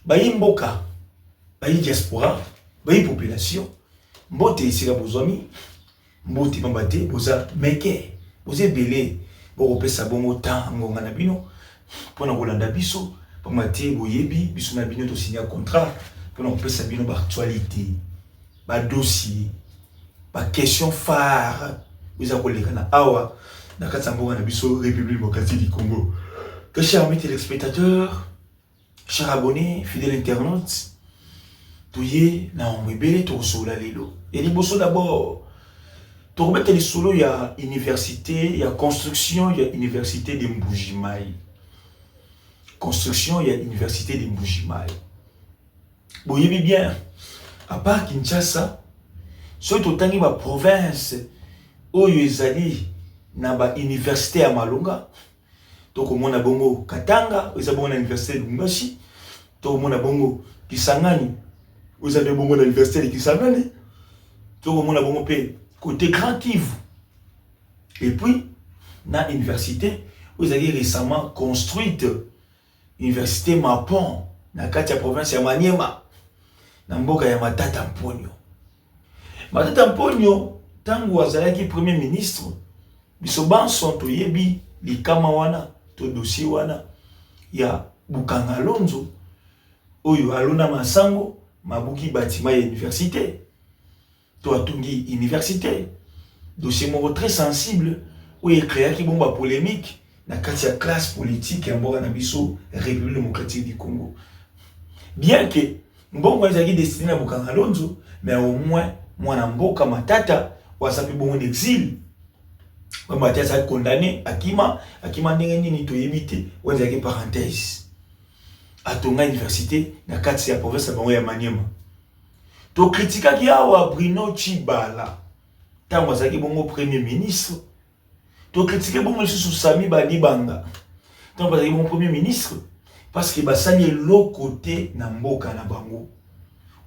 bayi mboka, bayi diaspora, bayi population, mbote ici la bozwami, mbote mambate, boza meke, boze belé, bo pesa bongo temps ngonga na bino, pona kolanda biso, pamate boyebi, biso na bino to signer contrat, pona pesa bino ba actualité, ba dossier, ba question phare, vous avez na awa, na katsamboga na biso République démocratique du Congo. Que chers amis téléspectateurs, chers abonnés, fidèles internautes, touye na omwebele to sola lelo. Et liboso d'abord, to remettre les solo ya université, ya construction, ya université de Mbujimai. Construction ya université de Mbujimai. Boyebi bien, à part Kinshasa, so to tangi ba province oyo ezali na ba université ya Malunga. To komona bongo Katanga, oza bongo na université de Lumbashi. To komona bongo Kisangani, oza bongo na université de Kisangani. To komona bongo pe côté Grand Kivu. Et puis na université, vous avez récemment construite université Mapon na kati ya province ya Maniema na mboka ya Matata Mponyo. Matata Mponyo tangu azalaki premier ministre biso banso toyebi likama wana to dossier wana ya Bukanga Lonzo oyo alona masango mabuki bâtiment ya université to atungi université dossier moko très sensible oyo créaki bomba polémique na kati ya classe politique ya mboka na biso République démocratique du Congo. Bien que mbongo ezaki destiné à Bukanga Lonzo, mais au moins mwana mboka Matata wasapi bongo d'exil. Matata sa condamné akima ndenge nini to yebite wenzaki parenthèse. Atonga université na kati ya province ya bango ya Maniema. To critika ki awa Bruno Chibala. Tango azaki bongo premier ministre. To critiquer bongo sous Sami Badibanga. Tango azaki bongo premier ministre parce que basali l'autre côté na mboka na bango.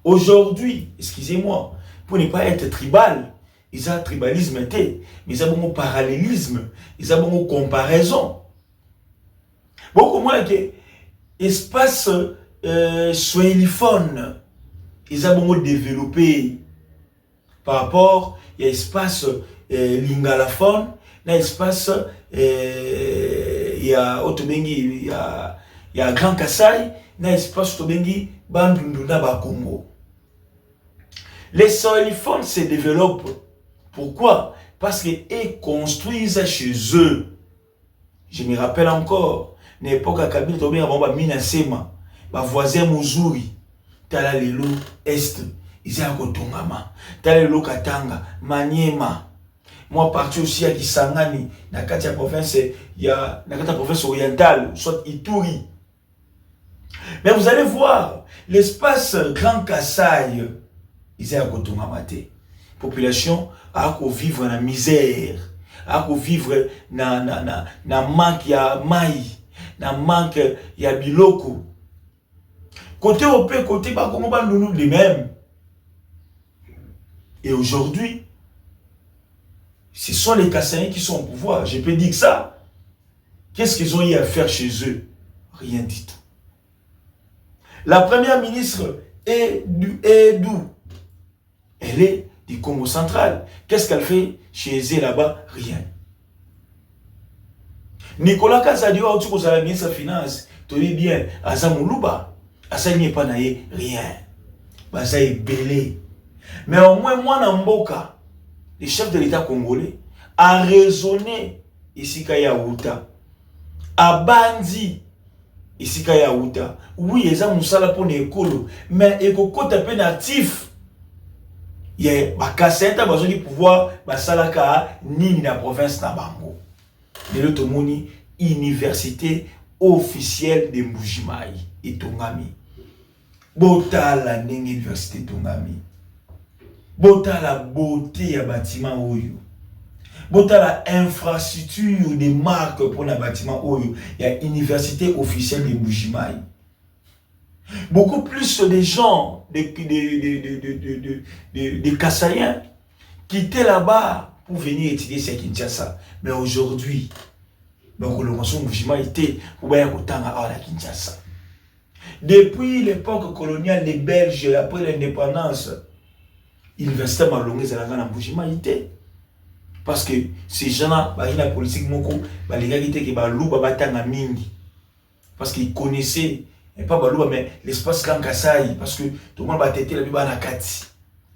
Aujourd'hui, excusez-moi, pour ne pas être tribal, ils ont tribalisme, mais ils ont bon parallélisme, ils ont bon comparaison. Beaucoup moins que espace swahiliphone, ils ont bon développé par rapport à l'espace lingalaphone, l'espace il y a Otobengi, il y a Grand Kassai, l'espace Otobengi, Bandunduna ba Congo. Les swahiliphones se développent. Pourquoi? Parce qu'ils construisent chez eux. Je me rappelle encore, l'époque à Kabila, Tobé, Abamba, Minasema, ma voisin Muzuri, Talalelo, Est, Isako Tongama, Talalelo Katanga, Maniema. Moi, parti aussi à Kisangani, dans la province, il y a la province orientale, soit Ituri. Mais vous allez voir, l'espace Grand Kassai, Isako Tongamate. Population a vivre dans la misère, a vivre dans manque ya mai, dans manque ya biloko. Côté OP, côté Bakongo Bandounou de même. Et aujourd'hui, ce sont les Kassaïens qui sont au pouvoir. Je peux dire que ça. Qu'est-ce qu'ils ont eu à faire chez eux? Rien du tout. La première ministre est d'où? Elle est du Congo central. Qu'est-ce qu'elle fait chez eux là-bas? Rien. Nicolas Kazadio, tu as la ministre des Finances, tu dis bien, Azamoulouba, Asa n'y est pas naïe, rien. Baza est belé. Mais au moins, moi, Namboka, le chef de l'État congolais, a raisonné ici Kaya Outa, a bandi ici Kaya Outa. Oui, ils ont moussala pour l'école, mais ils ont un peu natif. Il y a des cassettes qui pouvoir basalaka ni la province na bango. Mais le tomoni université officielle de Mbujimai et Tongami. Bota la nenge université Tongami. Bota la beauté ya bâtiment oyo. Bota la infrastructure des marques pour le bâtiment oyo. Il y a université officielle de Mbujimai. Beaucoup plus de gens, de Kassaïens, qui étaient là-bas pour venir étudier ce Kinshasa. Mais aujourd'hui, le Mbujimai était pour aller à Kinshasa. Depuis l'époque coloniale, les Belges, après l'indépendance, ils investissaient dans la Mbujimai. Parce que ces gens-là, la politique, les gars qui étaient mingi. Parce qu'ils connaissaient, et pas Balouba, mais l'espace Kankasai. Parce que tout le monde va têter la Biba na Kati.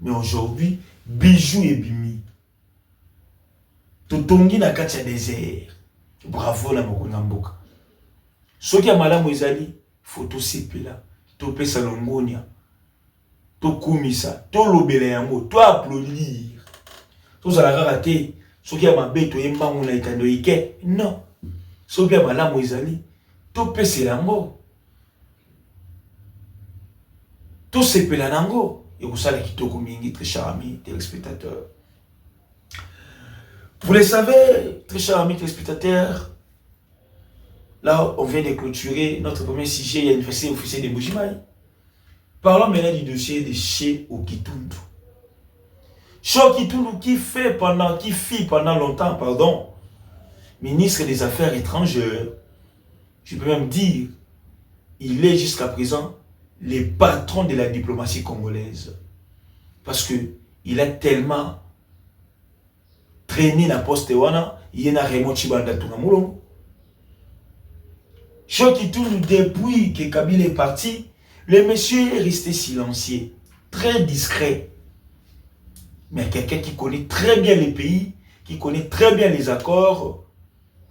Mais aujourd'hui, bijou et bimi. Tout tongi na Kati à désert. Bravo na Mokunamboka. Ce qui a malade, Moïsali, faut tout là. Tout pesa longonia. Tout kumisa. Tout lobele yango. Tout applaudir. Tout ça la raté. Ce qui a ma bête, on a été ike. Non. Ce qui a malade, Moïsali, tout pesa yango. Tout se pela nango. Et vous savez qui toko mingi, très chers amis téléspectateurs. Vous le savez, très chers amis téléspectateurs, là, on vient de clôturer notre premier sujet, il y a une fessée officielle de Mbujimai. Parlons maintenant du dossier de Chez Okitundu. Chez Okitundu qui fit pendant longtemps, ministre des Affaires étrangères, je peux même dire, il est jusqu'à présent le patron de la diplomatie congolaise. Parce que il a tellement traîné la poste wana, il y a Raymond Chibanda Tungamulongo. Chokitundu, depuis que Kabila est parti, le monsieur est resté silencieux, très discret. Mais quelqu'un qui connaît très bien les pays, qui connaît très bien les accords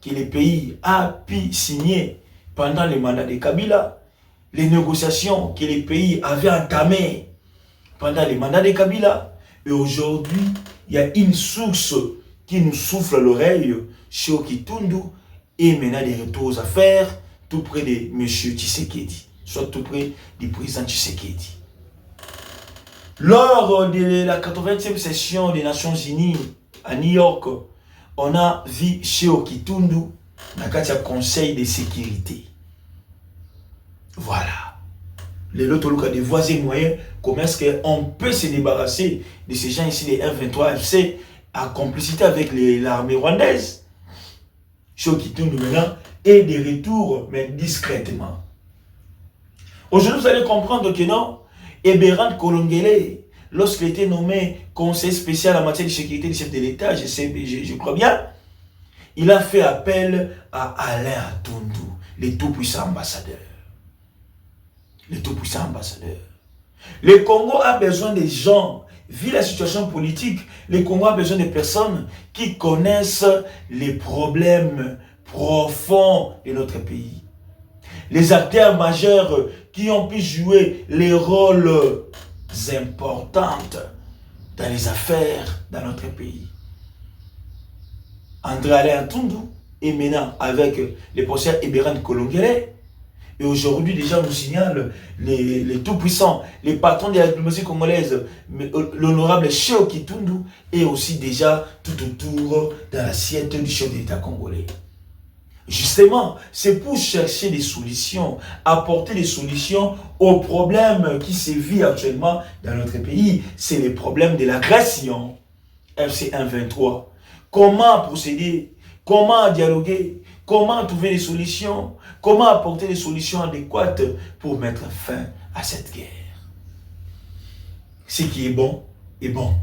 que le pays a pu signer pendant le mandat de Kabila, les négociations que les pays avaient entamées pendant le mandat de Kabila. Et aujourd'hui, il y a une source qui nous souffle à l'oreille, chez Okitundu, et maintenant des retours aux affaires, tout près de M. Tshisekedi, soit tout près du président Tshisekedi. Lors de la 80e session des Nations Unies à New York, on a vu chez Okitundu, dans le Conseil de sécurité. Voilà. Les autres des voies et moyens, comment est-ce qu'on peut se débarrasser de ces gens ici, les M23 FC, en complicité avec l'armée rwandaise. Chokitundu maintenant et des retours, mais discrètement. Aujourd'hui, vous allez comprendre que non, Eberhard Kolongele, lorsqu'il était nommé conseiller spécial en matière de sécurité du chef de l'État, je crois bien, il a fait appel à Alain Atundu, le tout-puissant ambassadeur. Le tout-puissant ambassadeur. Le Congo a besoin de gens, vu la situation politique, le Congo a besoin de personnes qui connaissent les problèmes profonds de notre pays. Les acteurs majeurs qui ont pu jouer les rôles importants dans les affaires dans notre pays. André Alain Atundu est maintenant avec le professeur Eberhard Kolongele. Et aujourd'hui, déjà, on nous signale les tout-puissants, les patrons de la diplomatie congolaise, l'honorable Chez Okitundu, et aussi déjà tout autour dans l'assiette du chef de l'État congolais. Justement, c'est pour chercher des solutions, apporter des solutions aux problèmes qui se vivent actuellement dans notre pays. C'est le problème de l'agression FC 123. Comment procéder? Comment dialoguer? Comment trouver des solutions? Comment apporter des solutions adéquates pour mettre fin à cette guerre? Ce qui est bon est bon.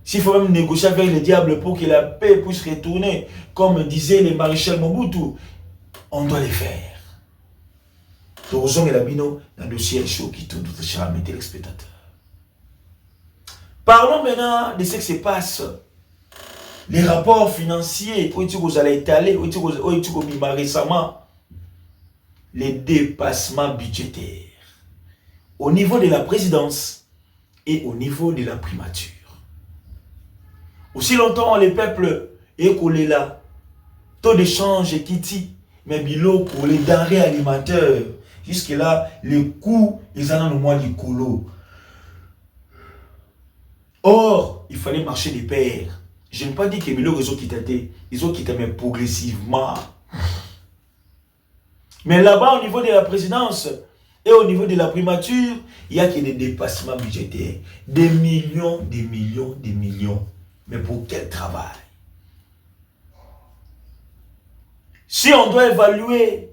S'il faut même négocier avec le diable pour que la paix puisse retourner, comme disait le maréchal Mobutu, on doit le faire. Torozong et Labino, dans le dossier chaud qui tourne, chers amis téléspectateurs. Parlons maintenant de ce qui se passe. Les rapports financiers, où vous allez étaler, où vous récemment, les dépassements budgétaires au niveau de la présidence et au niveau de la primature. Aussi longtemps les peuples écoulés là, taux d'échange qui tient, mais bilo pour les denrées alimentaires, jusque là, les coûts, ils en ont au moins du colo. Or, il fallait marcher des pairs. Je n'ai pas dit que les réseaux quittés, ils ont quitté mais progressivement. Mais là-bas, au niveau de la présidence et au niveau de la primature, il y a que des dépassements budgétaires. Des millions, des millions, des millions. Mais pour quel travail? Si on doit évaluer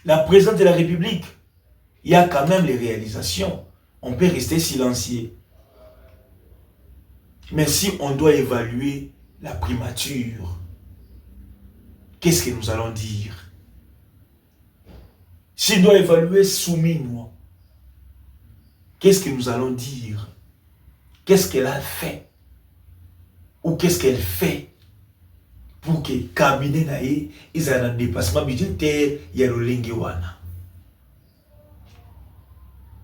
la présidence de la République il y a quand même les réalisations. On peut rester silencieux. Mais si on doit évaluer la primature, qu'est-ce que nous allons dire? Si on doit évaluer Souminois, qu'est-ce que nous allons dire? Qu'est-ce qu'elle a fait? Ou qu'est-ce qu'elle fait pour que cabinet naïe, ils aient un dépassement budgétaire, il y a le linguiwana.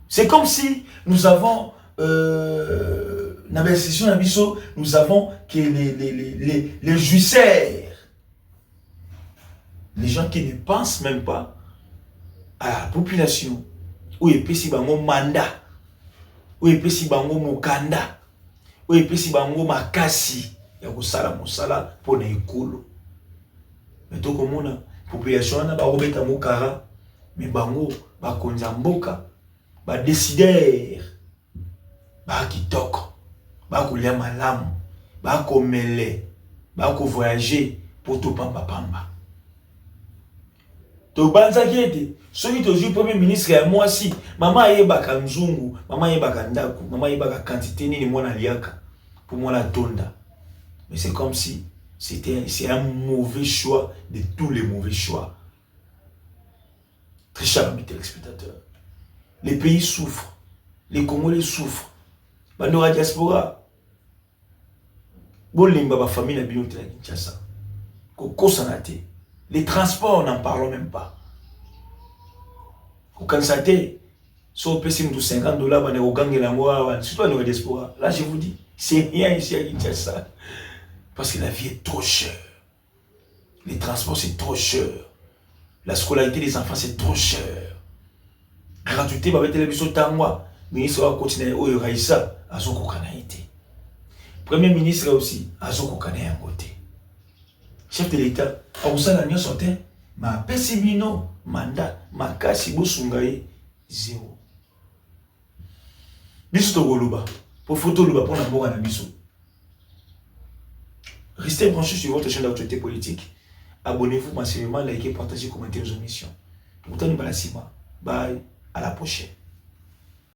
C'est comme si nous avons nous avons que les jouisseurs, les gens qui ne pensent même pas à la population, ou epesi bango mandat, ou epesi bango mokanda, ou epesi bango makasi ya kosala mosala pour na ekolo. Mais to komona population na ba robeta mokara, mais bango ba konza mboka, ba décider ba kitoko, ba kolia malamu, ba komele, ba ko voyager pour tout pamba pamba. To banza kete, soki tozu premier ministre ya mwasi, mama yebaka nzungu, mama yebaka ndaku, mama yebaka quantité nini mwana liaka pour mwana tonda. Mais c'est comme si c'est un mauvais choix de tous les mauvais choix. Très cher ami téléspectateur. Les pays souffrent, les Congolais souffrent. Bandora diaspora. Bolimba ba famille na bino te na Kinshasa. Koko sanate. Les transports, n'en parlons même pas. Au Kansate, si on peut $50, on est au gang et la moi, surtout dans la diaspora. Là, je vous dis, c'est rien ici à Kinshasa. Parce que la vie est trop chère. Les transports, c'est trop cher. La scolarité des enfants, c'est trop cher. Gratuité, bah, télévision, tangwa. Ministre va continuer, oh, Raïssa, à son kokanaïté. Premier ministre aussi, à son kokanaïté en côté. Chef de l'État, on s'en a mis sorti, ma pessimino, mandat, ma kasi bosungaye, zéro. Biso to goluba, pour photo luba pour la mort à biso. Restez branchés sur votre chaîne d'actualité politique. Abonnez-vous massivement, likez, partagez, commentez nos émissions. Pourtant, nous Bye, à la prochaine.